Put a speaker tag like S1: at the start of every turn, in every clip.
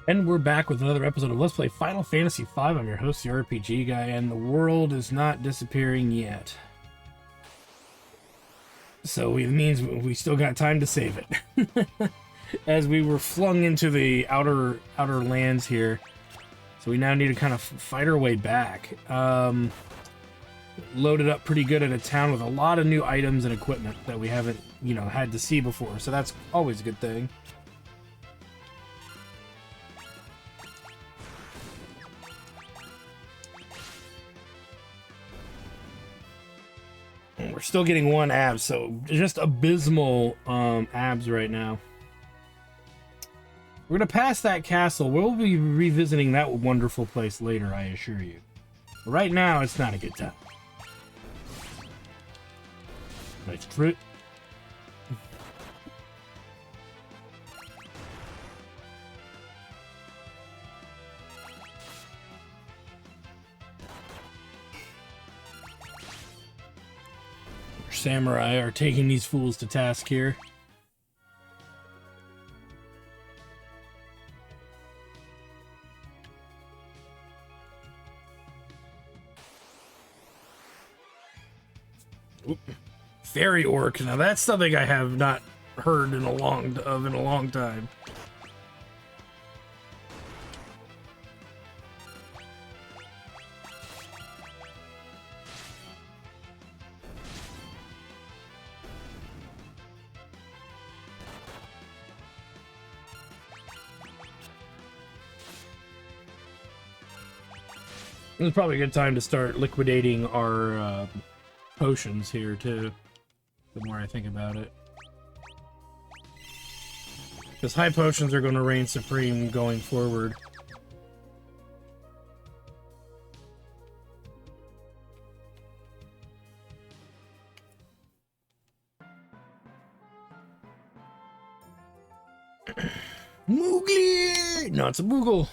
S1: And we're back with another episode of Let's Play Final Fantasy V. I'm your host, the RPG guy, and the world is not disappearing yet. So it means we still got time to save it. As we were flung into the outer lands here. So we now need to kind of fight our way back. Loaded up pretty good at a town with a lot of new items and equipment that we haven't, had to see before. So that's always a good thing. We're still getting one abs, so just abysmal abs right now. We're gonna pass that castle. We'll be revisiting that wonderful place later, I assure you. But right now, it's not a good time. Nice crit. Samurai are taking these fools to task here. Oop. Fairy orc. Now that's something I have not heard in a long time. It's probably a good time to start liquidating our potions here, too. The more I think about it. Because high potions are going to reign supreme going forward. Moogly! No, it's a Moogle.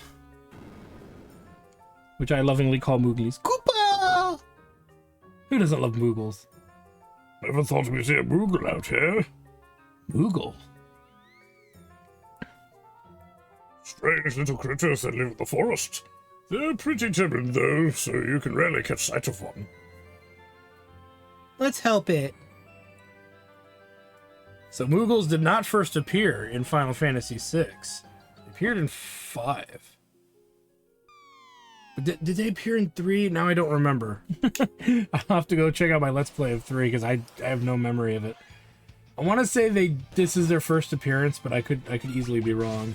S1: Which I lovingly call Moogles. Koopa! Who doesn't love Moogles?
S2: Never thought we'd see a Moogle out here.
S1: Moogle?
S2: Strange little critters that live in the forest. They're pretty timid, though, so you can rarely catch sight of one.
S3: Let's help it.
S1: So Moogles did not first appear in Final Fantasy VI. They appeared in 5. Did they appear in 3? Now I don't remember. I'll have to go check out my Let's Play of 3 because I have no memory of it. I want to say this is their first appearance, but I could easily be wrong.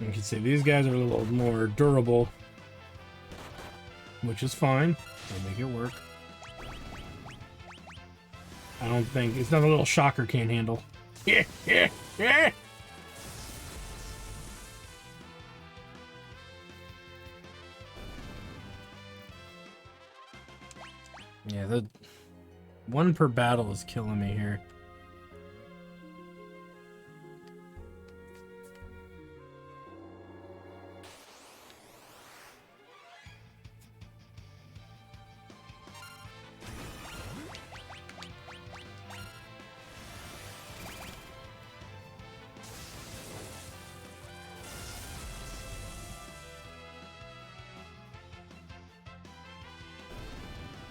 S1: You can see these guys are a little more durable, which is fine. I'll make it work. I don't think it's not a little shocker can't handle. Yeah. Yeah, the one per battle is killing me here.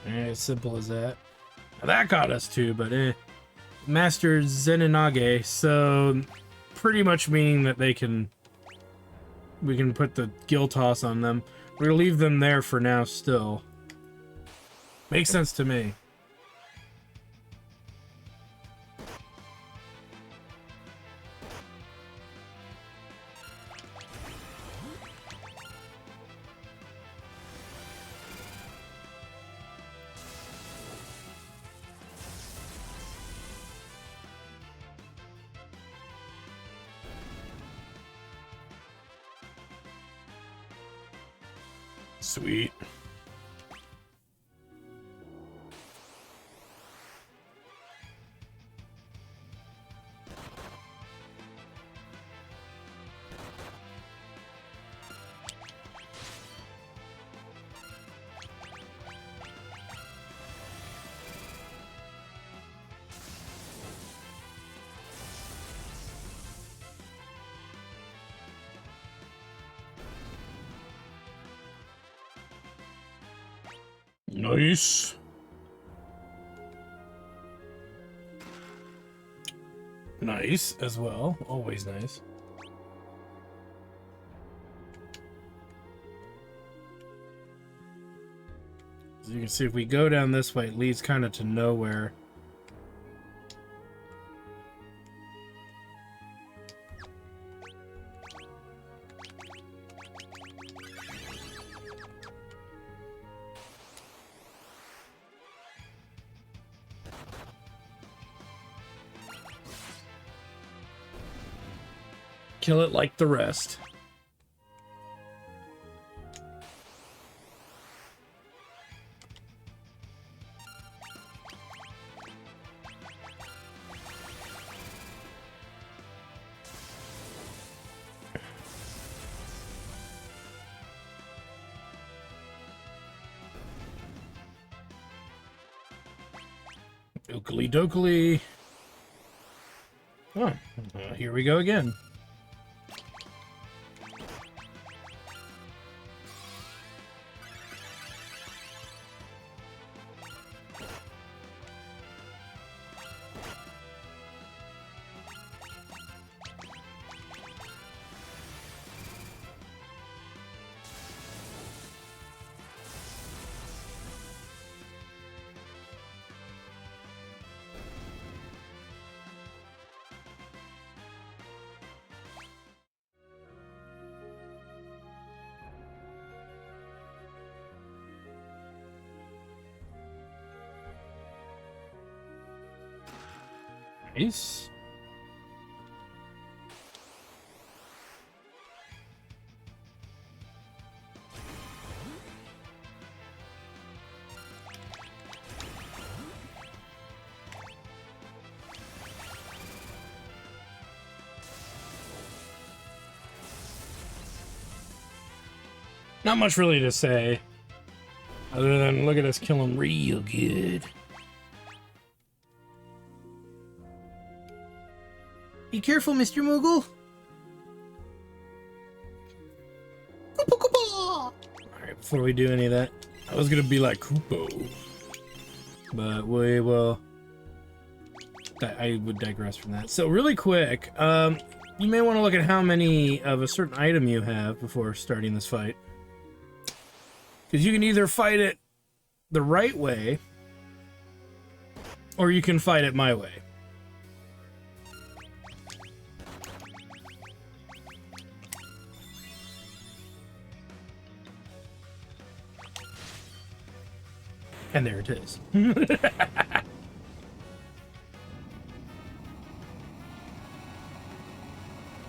S1: As simple as that. Now that got us too, but Master Zenonage, so pretty much meaning that we can put the gill toss on them. We're gonna leave them there for now still. Makes sense to me. Sweet.
S2: Nice.
S1: Nice as well. Always nice. As you can see, if we go down this way, it leads kind of to nowhere. Kill it like the rest. Oakley dokley. Oh, here we go again. Nice. Not much really to say, other than look at us kill him real good. Be careful, Mr. Moogle. Alright, before we do any of that, I was gonna be like Koopo, but we will. I would digress from that. So really quick, you may want to look at how many of a certain item you have before starting this fight, because you can either fight it the right way, or you can fight it my way. And there it is.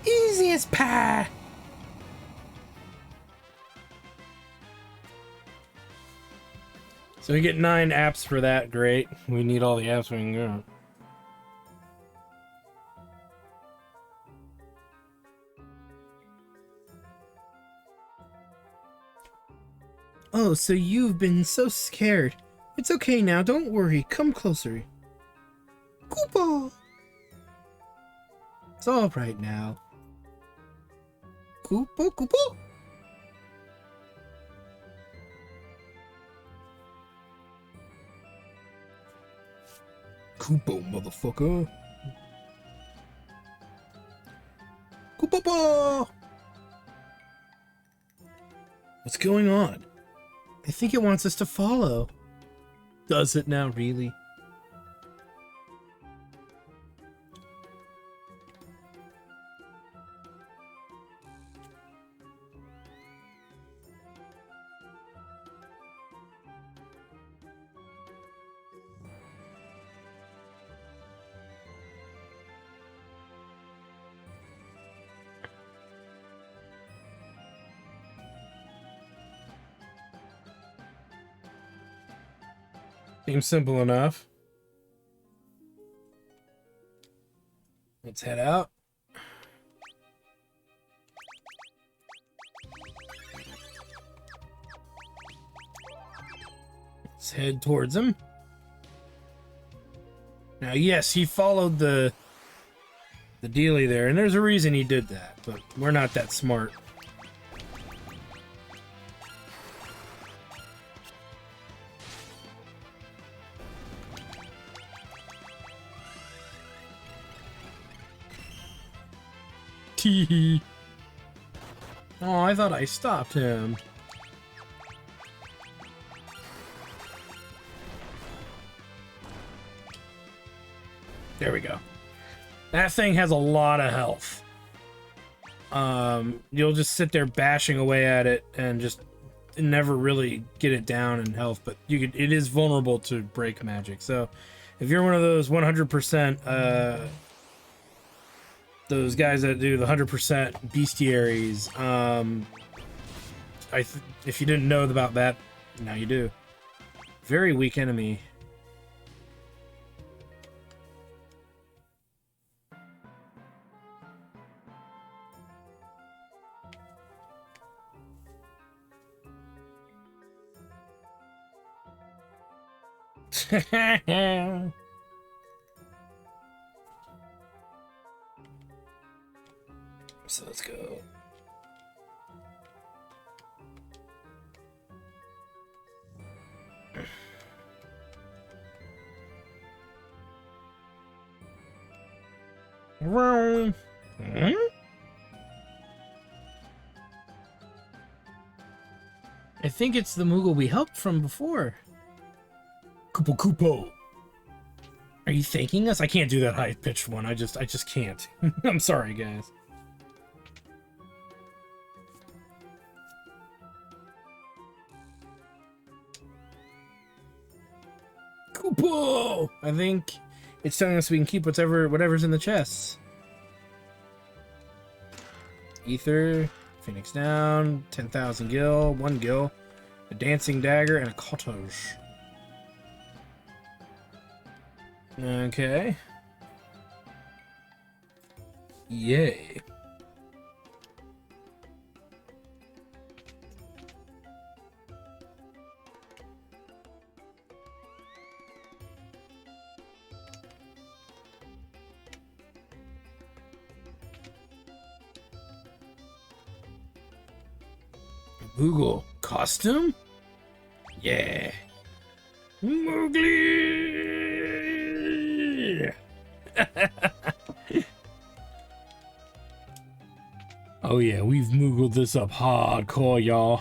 S1: Easy as pie. So we get 9 apps for that. Great. We need all the apps we can get. Oh, so you've been so scared. It's okay now, don't worry. Come closer. Koopa! It's all right now. Koopa, Koopa! Koopa, motherfucker! Koopa! What's going on? I think it wants us to follow. Does it now, really? Seems simple enough. Let's head out. Let's head towards him. Now, yes, he followed the dealie there, and there's a reason he did that, but we're not that smart. Tee. Oh, I thought I stopped him. There we go. That thing has a lot of health. You'll just sit there bashing away at it and just never really get it down in health, but it is vulnerable to break magic. So if you're one of those 100% those guys that do the 100% bestiaries, if you didn't know about that, now you do. Very weak enemy. So let's go. I think it's the Moogle we helped from before. Kupo Kupo. Are you thanking us? I can't do that high-pitched one. I just can't. I'm sorry, guys. Kupo! I think it's telling us we can keep whatever's in the chests. Ether, Phoenix down, 10,000 gil, 1 gil, a dancing dagger, and a cottage. Okay. Yay. Moogle costume? Yeah. Moogly! Oh yeah, we've Moogled this up hardcore, y'all.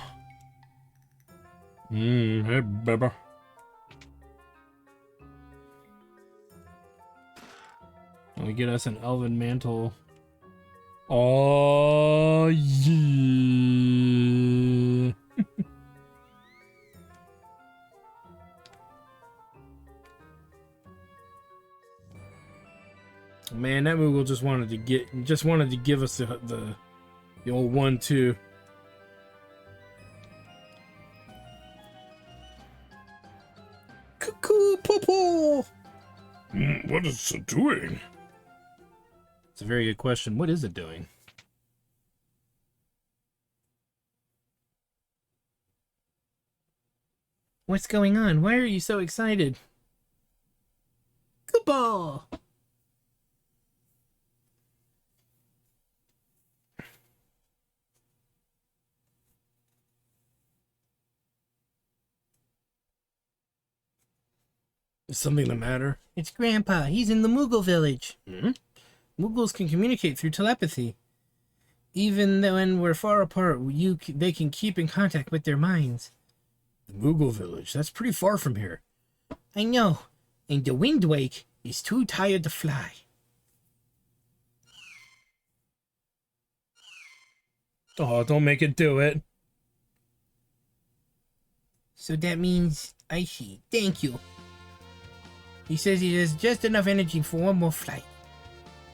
S1: Hey, baby. Can we get us an elven mantle? Oh yeah. Man, that Moogle just wanted to give us the old 1-2. Cuckoo poo.
S2: What is it doing?
S1: It's a very good question. What is it doing? What's going on? Why are you so excited? Goodball. Is something the matter? It's Grandpa. He's in the Moogle village. Hmm? Moogles can communicate through telepathy. Even when we're far apart, they can keep in contact with their minds. The Moogle village? That's pretty far from here. I know. And the Windwake is too tired to fly. Oh, don't make it do it. So that means I see. Thank you. He says he has just enough energy for one more flight.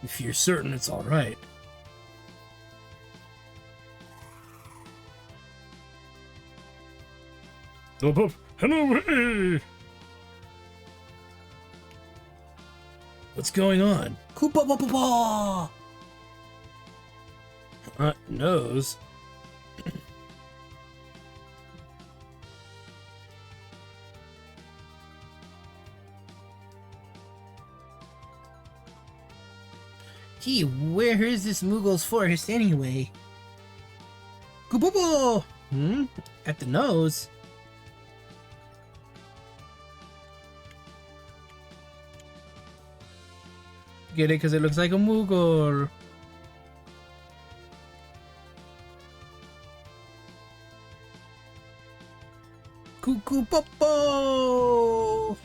S1: If you're certain it's all right.
S2: Hello, hey!
S1: What's going on? Koopa Papa! Nose. Gee, where is this Moogle's forest anyway? Koopa! Hmm? At the nose? Get it? Because it looks like a Moogle. Cuckoo Popo!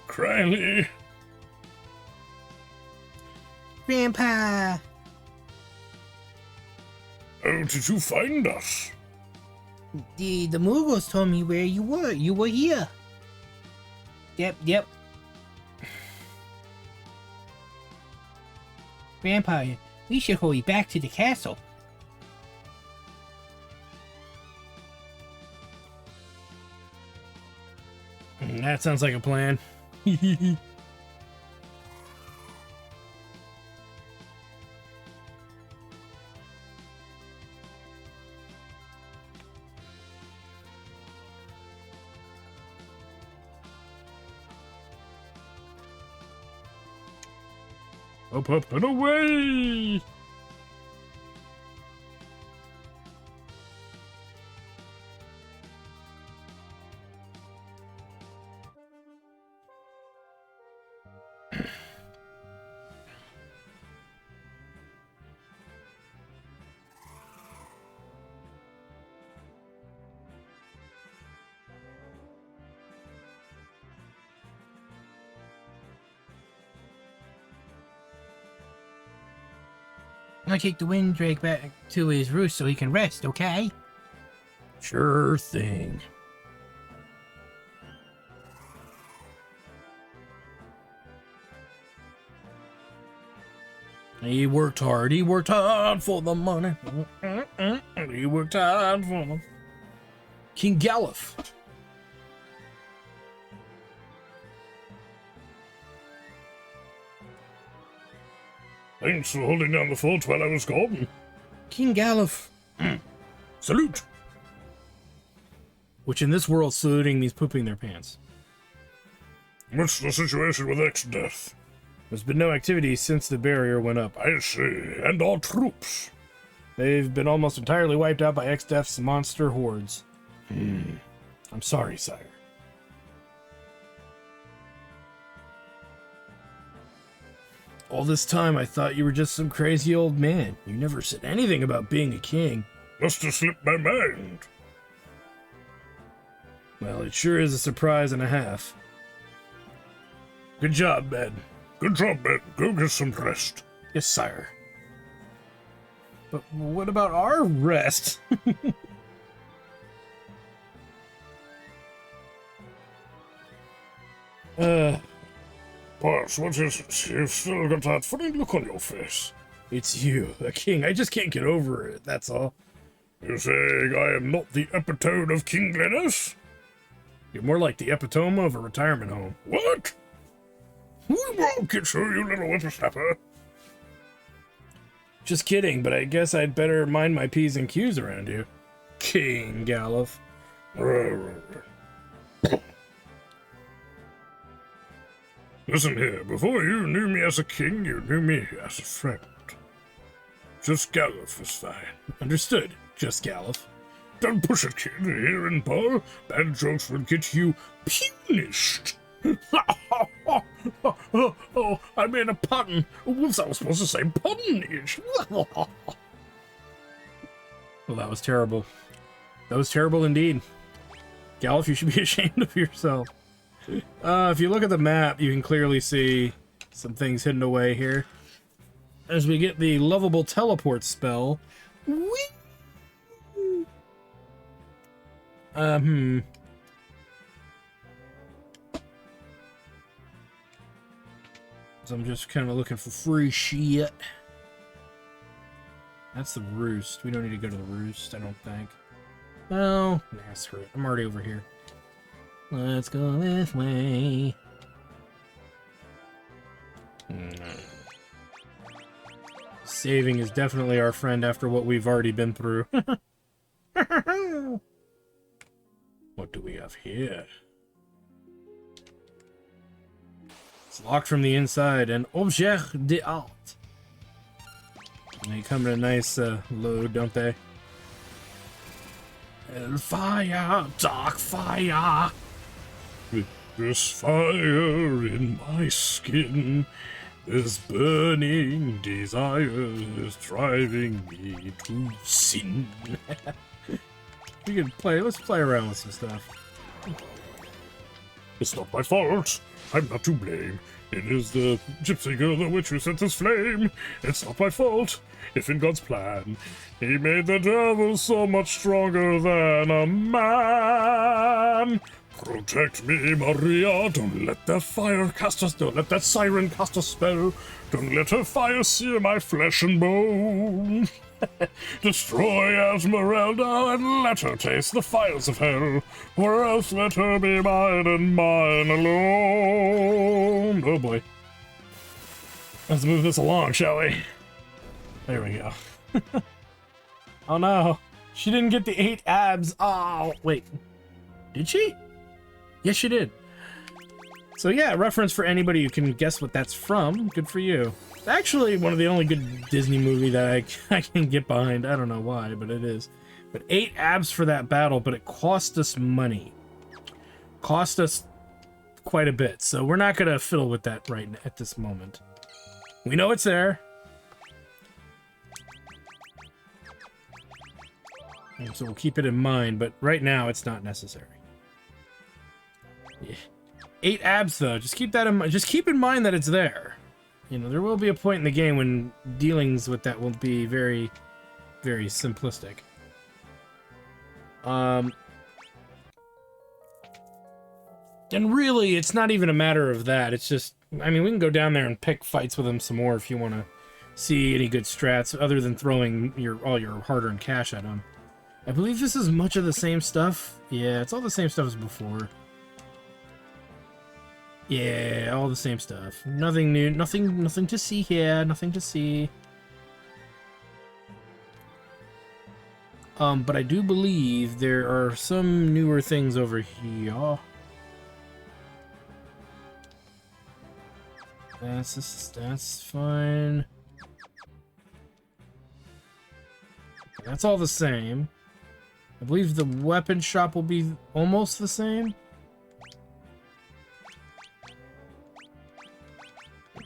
S2: Cranley.
S1: Grandpa!
S2: How did you find us?
S3: The Moogles told me where you were. You were here. Yep. Grandpa, we should hurry back to the castle.
S1: That sounds like a plan.
S2: Up and away!
S3: I'll take the wind drake back to his roost so he can rest, okay?
S1: Sure thing. He worked hard. He worked hard for the money. He worked hard for them. King Galuf.
S2: Thanks for holding down the fort while I was gone.
S1: King Galuf.
S2: Salute!
S1: Which in this world, saluting means pooping their pants.
S2: What's the situation with X-Death?
S1: There's been no activity since the barrier went up.
S2: I see. And our troops?
S1: They've been almost entirely wiped out by X-Death's monster hordes. I'm sorry, sire. All this time, I thought you were just some crazy old man. You never said anything about being a king.
S2: Must have slipped my mind.
S1: Well, it sure is a surprise and a half. Good job, Ben.
S2: Good job, Ben. Go get some rest.
S1: Yes, sire. But what about our rest?
S2: Boss, what is it? You've still got that funny look on your face.
S1: It's you, a king. I just can't get over it, that's all.
S2: You saying I am not the epitome of kingliness?
S1: You're more like the epitome of a retirement home.
S2: What? We won't get you, you little whippersnapper.
S1: Just kidding, but I guess I'd better mind my P's and Q's around you. King Galuf.
S2: Listen here, before you knew me as a king, you knew me as a friend. Just Galuf is fine.
S1: Understood, just Galuf.
S2: Don't push it, kid. Here in Bar, bad jokes will get you punished. Oh, I made a pun. Whoops, I was supposed to say punished.
S1: Well, that was terrible. That was terrible indeed. Galuf, you should be ashamed of yourself. If you look at the map, you can clearly see some things hidden away here. As we get the lovable teleport spell. Whee! So I'm just kind of looking for free shit. That's the roost. We don't need to go to the roost, I don't think. Well, nah, screw it. I'm already over here. Let's go this way. Saving is definitely our friend after what we've already been through. What do we have here? It's locked from the inside. An objet d'art. They come in a nice load, don't they? Hellfire, dark fire.
S2: With this fire in my skin, This burning desire is driving me to sin.
S1: Let's play around with some stuff.
S2: It's not my fault. I'm not to blame. It is the gypsy girl, the witch who sent this flame. It's not my fault. If in God's plan, he made the devil so much stronger than a man. Protect me, Maria. Don't let that fire cast us. Don't let that siren cast a spell. Don't let her fire sear my flesh and bone. Destroy Esmeralda and let her taste the fires of hell, or else let her be mine and mine alone.
S1: Oh boy. Let's move this along, shall we? There we go. Oh no. She didn't get the 8 abs. Oh, wait. Did she? Yes, she did. So yeah, reference for anybody who can guess what that's from. Good for you. It's actually one of the only good Disney movie that I can get behind. I don't know why, but it is. But 8 abs for that battle, but it cost us money. Cost us quite a bit, so we're not going to fiddle with that right at this moment. We know it's there. And so we'll keep it in mind, but right now it's not necessary. Yeah. 8 abs though, just keep that in mind. Just keep in mind that it's there. You know, there will be a point in the game when dealings with that will be very, very simplistic. And really, it's not even a matter of that. It's just, I mean, we can go down there and pick fights with him some more if you want to see any good strats other than throwing all your hard-earned cash at him. I believe this is much of the same stuff. Yeah, it's all the same stuff as before. Yeah, all the same stuff. Nothing new, nothing to see here, nothing to see. But I do believe there are some newer things over here. That's fine. That's all the same. I believe the weapon shop will be almost the same.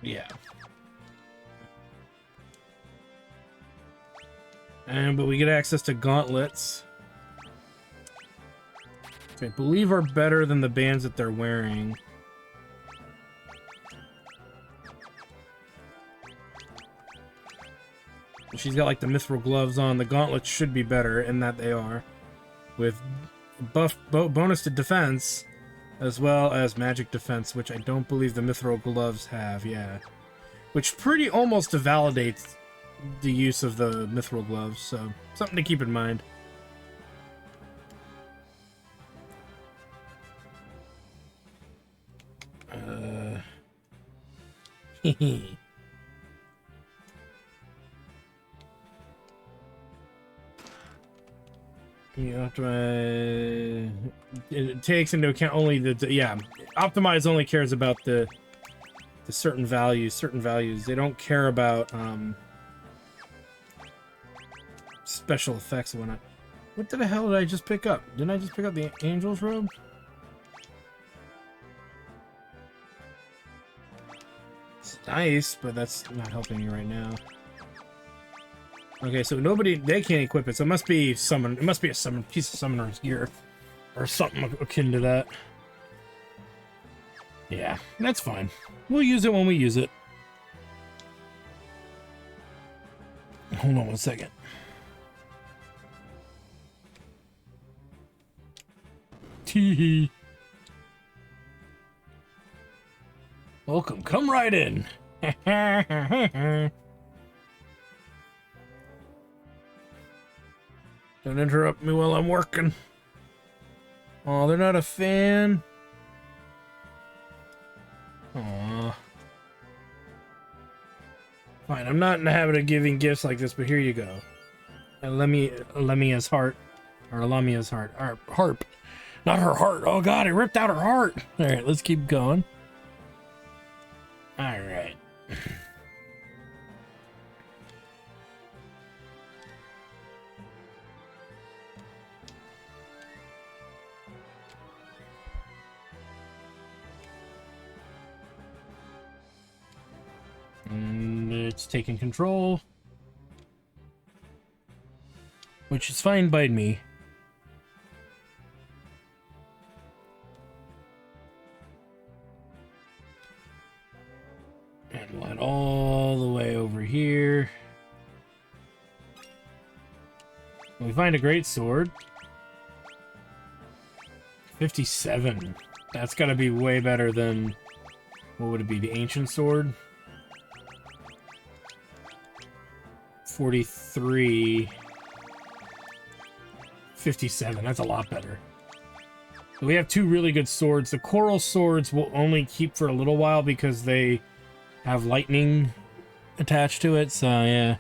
S1: Yeah. But we get access to gauntlets. Which I believe are better than the bands that they're wearing. She's got like the mithril gloves on. The gauntlets should be better in that they are. With bonus to defense, as well as magic defense, which I don't believe the mithril gloves have, yeah. Which pretty almost validates the use of the mithril gloves, so something to keep in mind. Hehe. You optimize. It takes into account only yeah. Optimize only cares about the certain values. Certain values. They don't care about special effects and whatnot. What the hell did I just pick up? Didn't I just pick up the Angel's robe? It's nice, but that's not helping you right now. Okay, so they can't equip it, so it must be summon. It must be a piece of summoner's gear, or something akin to that. Yeah, that's fine. We'll use it when we use it. Hold on one second. Tee. Welcome, come right in. Don't interrupt me while I'm working. Oh, they're not a fan. Aw. Fine, I'm not in the habit of giving gifts like this, but here you go. And Lamia's heart. Or Lamia's heart. Or harp. Not her heart. Oh god, it ripped out her heart. Alright, let's keep going. Alright. It's taking control. Which is fine by me. And light all the way over here. We find a great sword. 57. That's gotta be way better than... What would it be? The ancient sword? 43. 57. That's a lot better. So we have two really good swords. The coral swords will only keep for a little while because they have lightning attached to it, so yeah.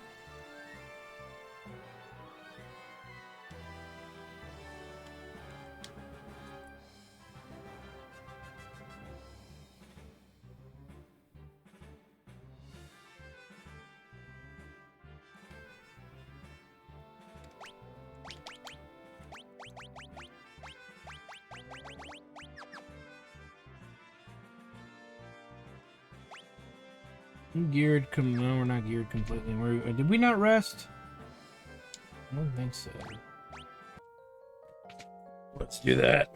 S1: Geared, no, we're not geared completely. Did we not rest? I don't think so. Let's do that.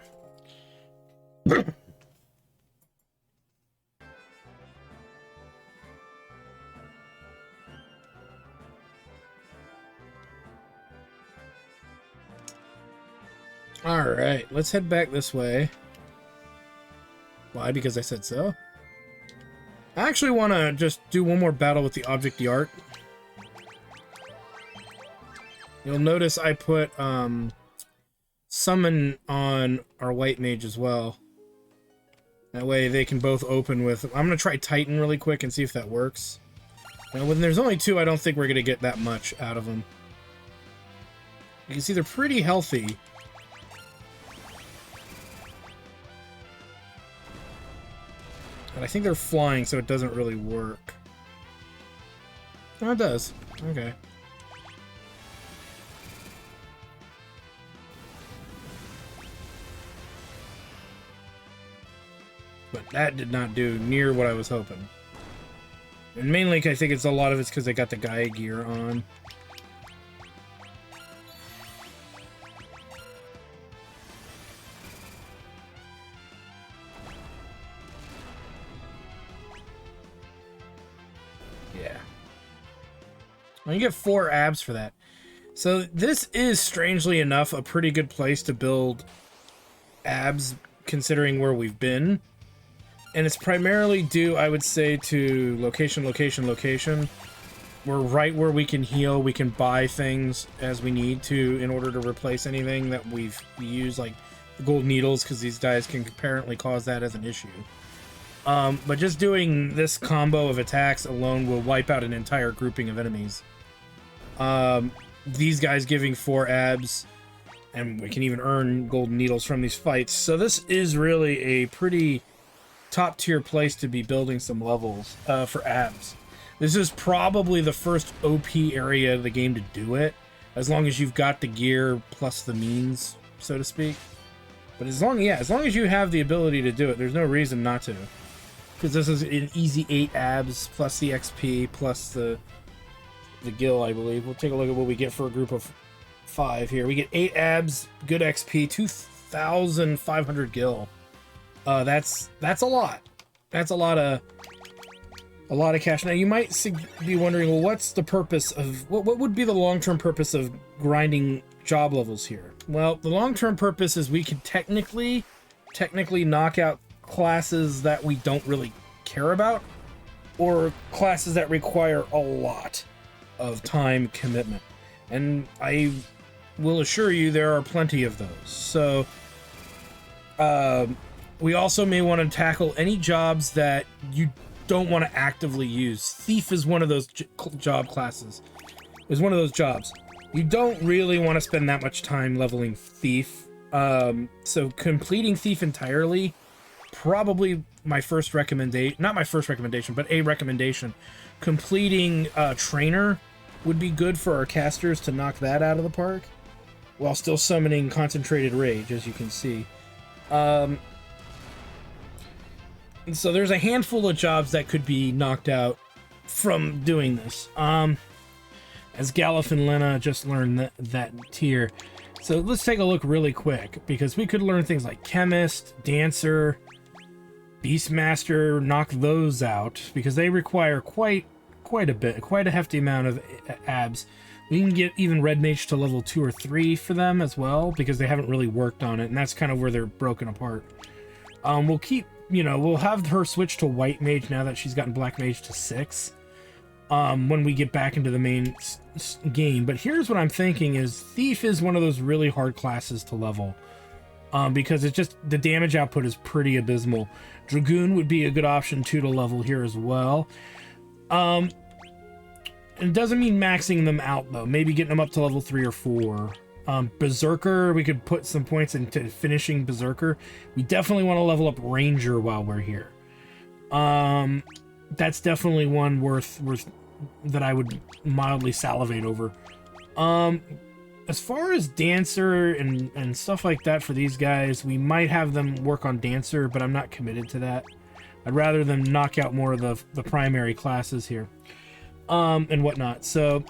S1: All right, let's head back this way. Why? Because I said so? I actually want to just do one more battle with the object art. You'll notice I put summon on our white mage as well. That way they can both open with... I'm going to try Titan really quick and see if that works. Now, when there's only two, I don't think we're going to get that much out of them. You can see they're pretty healthy. But I think they're flying, so it doesn't really work. Oh, it does. Okay. But that did not do near what I was hoping. And mainly, I think a lot of it's because they got the Gaia gear on. Well, you get 4 abs for that. So this is, strangely enough, a pretty good place to build abs, considering where we've been. And it's primarily due, I would say, to location, location, location. We're right where we can heal. We can buy things as we need to in order to replace anything that we've used, like the gold needles, because these guys can apparently cause that as an issue. But just doing this combo of attacks alone will wipe out an entire grouping of enemies. These guys giving 4 abs, and we can even earn golden needles from these fights. So this is really a pretty top tier place to be building some levels for abs. This is probably the first OP area of the game to do it, as long as you've got the gear plus the means, so to speak. But as long as you have the ability to do it, there's no reason not to. Because this is an easy 8 abs plus the XP plus the gil, I believe. We'll take a look at what we get for a group of 5 here. We get 8 abs, good XP, 2,500 gil. That's a lot. That's a lot of cash. Now you might be wondering, well, what's the purpose of what would be the long-term purpose of grinding job levels here? Well, the long-term purpose is we can technically knock out classes that we don't really care about, or classes that require a lot of time commitment, and I will assure you there are plenty of those. So we also may want to tackle any jobs that you don't want to actively use. Thief is one of those job classes. Is one of those jobs. You don't really want to spend that much time leveling Thief. So completing Thief entirely, probably my first recommendation, not my first recommendation, but a recommendation. Completing Trainer would be good for our casters to knock that out of the park, while still summoning Concentrated Rage, as you can see. And so there's a handful of jobs that could be knocked out from doing this. As Galif and Lena just learned that tier. So let's take a look really quick, because we could learn things like Chemist, Dancer, Beastmaster, knock those out, because they require quite a hefty amount of abs. We can get even Red Mage to level 2 or 3 for them as well, because they haven't really worked on it, and that's kind of where they're broken apart. We'll keep, we'll have her switch to White Mage now that she's gotten Black Mage to 6. When we get back into the main game. But here's what I'm thinking is Thief is one of those really hard classes to level. Because it's just, the damage output is pretty abysmal. Dragoon would be a good option too to level here as well. It doesn't mean maxing them out though. Maybe getting them up to level 3 or 4. Berserker, we could put some points into finishing Berserker. We definitely want to level up Ranger while we're here. That's definitely one worth that I would mildly salivate over. As far as Dancer and stuff like that for these guys, we might have them work on Dancer, but I'm not committed to that. I'd rather them knock out more of the primary classes here, and whatnot. So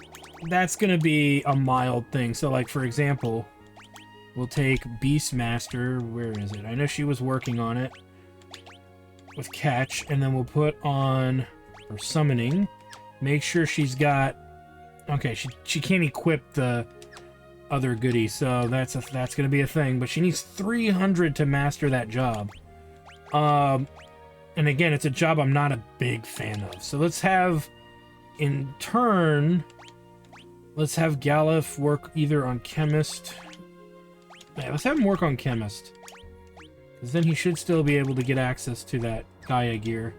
S1: that's gonna be a mild thing. So like, for example, we'll take Beastmaster. Where is it? I know she was working on it with Catch, and then we'll put on her Summoning. Make sure she's got... Okay, she can't equip the other goodie, so that's gonna be a thing, but she needs 300 to master that job. And again, it's a job I'm not a big fan of. So let's have, in turn, let's have Galif work either on Chemist. Yeah, let's have him work on Chemist, because then he should still be able to get access to that Gaia gear.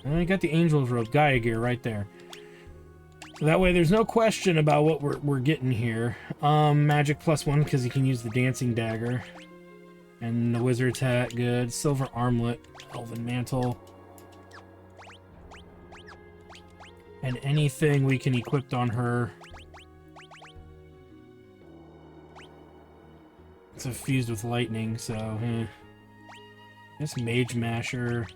S1: And I got the Angel's Robe Gaia gear right there. So that way there's no question about what we're getting here. Magic +1 because he can use the Dancing Dagger. And the Wizard's Hat, good. Silver Armlet, Elven Mantle. And anything we can equip on her. It's fused with lightning, so I guess Mage Masher,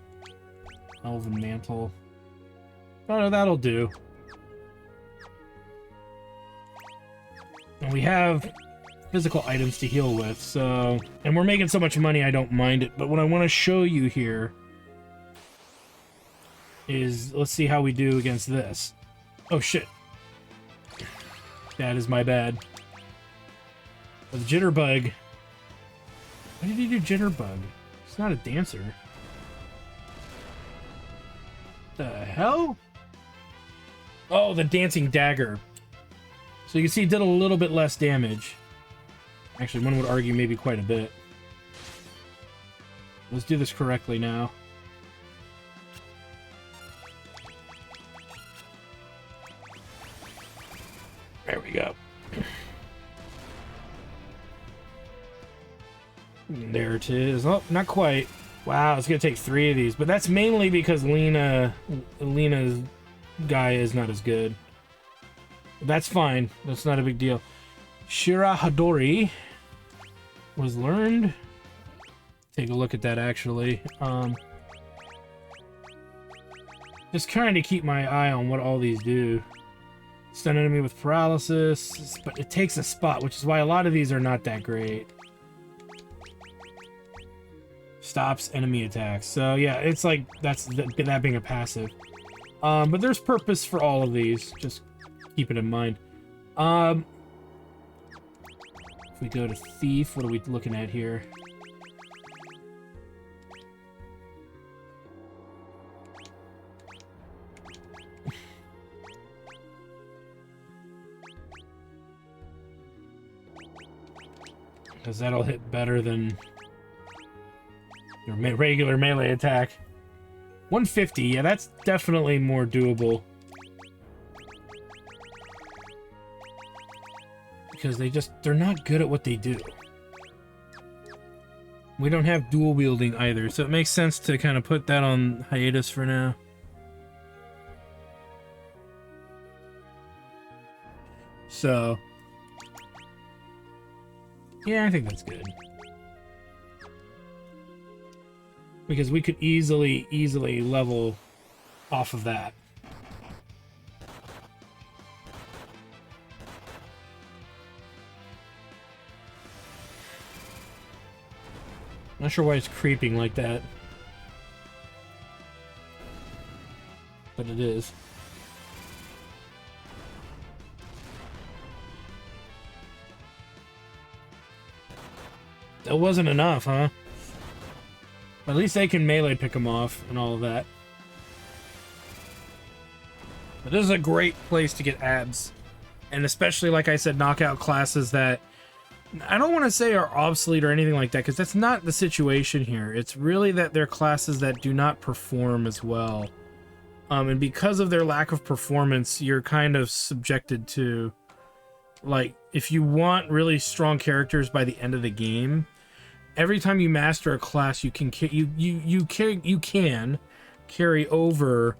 S1: Elven Mantle. Oh, that'll do. And we have physical items to heal with, so... And we're making so much money, I don't mind it. But what I want to show you here is... Let's see how we do against this. Oh, shit. That is my bad. With Jitterbug... Why did he do Jitterbug? He's not a dancer. The hell? Oh, the Dancing Dagger. So you can see it did a little bit less damage. Actually, one would argue maybe quite a bit. Let's do this correctly now. There we go. There it is. Oh, not quite. Wow, it's gonna take 3 of these, but that's mainly because Lena's guy is not as good. That's fine. That's not a big deal. Shira Hadori was learned. Take a look at that, actually. Just trying to keep my eye on what all these do. Stun enemy with paralysis, but it takes a spot, which is why a lot of these are not that great. Stops enemy attacks. So yeah, it's like that being a passive. But there's purpose for all of these. Just keep it in mind. If we go to Thief, what are we looking at here? Because that'll hit better than your regular melee attack. 150, yeah, that's definitely more doable. Because they're not good at what they do. We don't have dual wielding either, so it makes sense to kind of put that on hiatus for now. So, yeah, I think that's good. Because we could easily level off of that. Not sure why it's creeping like that. But it is. That wasn't enough, huh? But at least they can melee pick them off and all of that. But this is a great place to get abs. And especially, like I said, knockout classes that I don't want to say are obsolete or anything like that, because that's not the situation here. It's really that they're classes that do not perform as well. And because of their lack of performance, you're kind of subjected to, like, if you want really strong characters by the end of the game, every time you master a class, you can carry over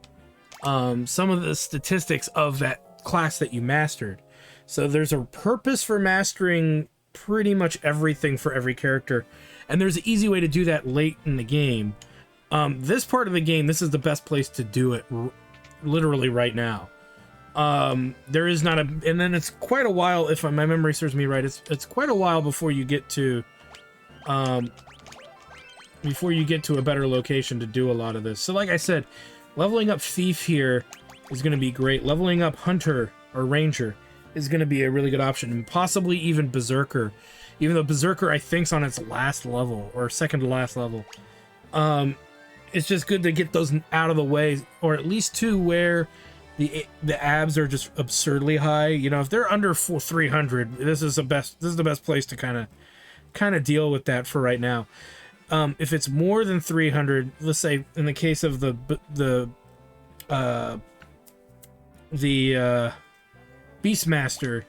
S1: some of the statistics of that class that you mastered. So there's a purpose for mastering pretty much everything for every character, and there's an easy way to do that late in the game. This part of the game, this is the best place to do it, literally right now. There is not a, and then it's quite a while, if my memory serves me right, it's quite a while before you get to a better location to do a lot of this. So like I said, leveling up Thief here is going to be great. Leveling up Hunter or Ranger is going to be a really good option, and possibly even Berserker, even though Berserker I think's on its last level or second to last level. It's just good to get those out of the way, or at least to where the abs are just absurdly high. You know, if they're under 300, this is the best place to kind of deal with that for right now. If it's more than 300, let's say in the case of the Beastmaster,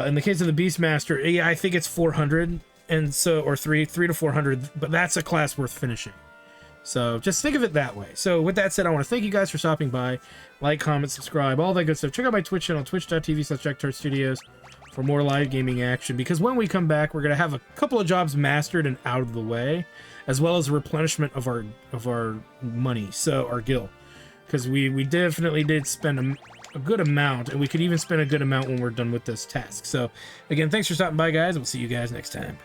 S1: in the case of the Beastmaster, yeah, I think it's 400, and so, or 3 to 400, but that's a class worth finishing. So just think of it that way. So with that said, I want to thank you guys for stopping by. Like, comment, subscribe, all that good stuff. Check out my Twitch channel, twitch.tv/JackTartStudios, for more live gaming action, because when we come back, we're going to have a couple of jobs mastered and out of the way, as well as a replenishment of our money, so our gil, because we definitely did spend a good amount, and we could even spend a good amount when we're done with this task. So again, thanks for stopping by, guys, and we'll see you guys next time.